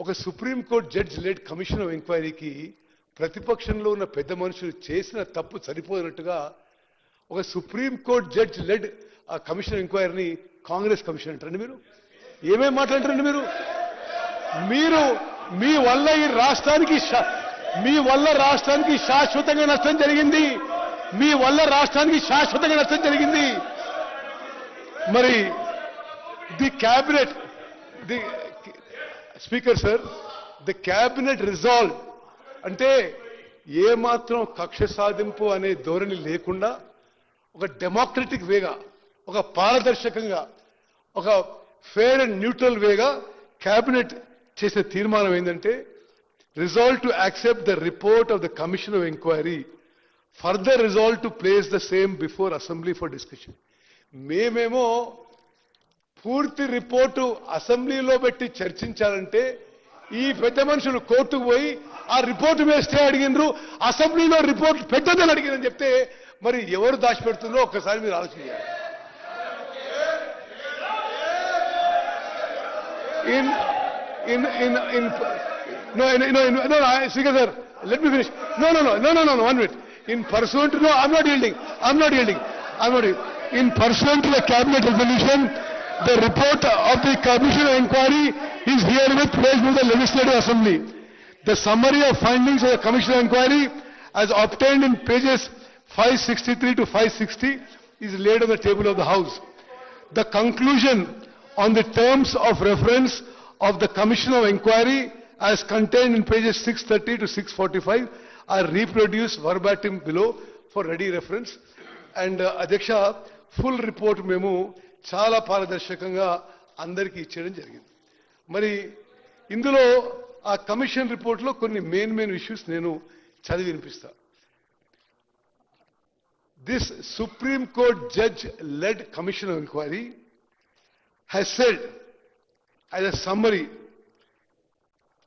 ఒక supreme court judge led commission of ఎంక్వైరీకి ప్రతిపక్షంలో ఉన్న పెద్ద మనుషులు చేసిన తప్పు సరిపోయినట్టుగా ఒక సుప్రీంకోర్టు జడ్జ్ లెడ్ ఆ కమిషన్ ఆఫ్ ఎంక్వైరీని కాంగ్రెస్ కమిషన్ అంటారండి. మీరు ఏమేం మాట్లాడతారండి? మీరు మీ వల్ల ఈ రాష్ట్రానికి శాశ్వతంగా నష్టం జరిగింది. మీ వల్ల రాష్ట్రానికి శాశ్వతంగా నష్టం జరిగింది. మరి the cabinet speaker sir, the cabinet resolve అంటే ఏమాత్రం కక్ష సాధింపు అనే ధోరణి లేకుండా ఒక డెమోక్రటిక్ వేగా, ఒక పారదర్శకంగా, ఒక fair and neutral Vega cabinet చేసిన తీర్మానం ఏంటంటే resolve to accept the report of the Commission of Inquiry, further resolve to place the same before Assembly for discussion. మేమేమో పూర్తి రిపోర్టు అసెంబ్లీలో పెట్టి చర్చించాలంటే ఈ పెద్ద మనుషులు కోర్టుకు పోయి ఆ రిపోర్టు మీద స్టే అడిగినరు, అసెంబ్లీలో రిపోర్ట్ పెట్టదని అడిగినని చెప్తే మరి ఎవరు దాచిపెడుతుందో ఒక్కసారి మీరు ఆలోచన చేయాలి. No, Speaker sir, let me finish. No, 1 minute. In pursuant to, no, I'm not yielding. In pursuant to the cabinet resolution, the report of the Commission of Inquiry is herewith placed with the Legislative Assembly. The summary of findings of the Commission of Inquiry, as obtained in pages 563 to 560, is laid on the table of the House. The conclusion on the terms of reference of the Commission of Inquiry, as contained in pages 630 to 645, are reproduced verbatim below for ready reference. And Adhyaksha, full report మేము చాలా పారదర్శకంగా అందరికీ ఇచ్చేయడం జరిగింది. మరి ఇందులో ఆ commission రిపోర్ట్లో కొన్ని మెయిన్ ఇష్యూస్ నేను చదివి వినిపిస్తా. This Supreme Court judge-led Commission of Inquiry has said, as a summary,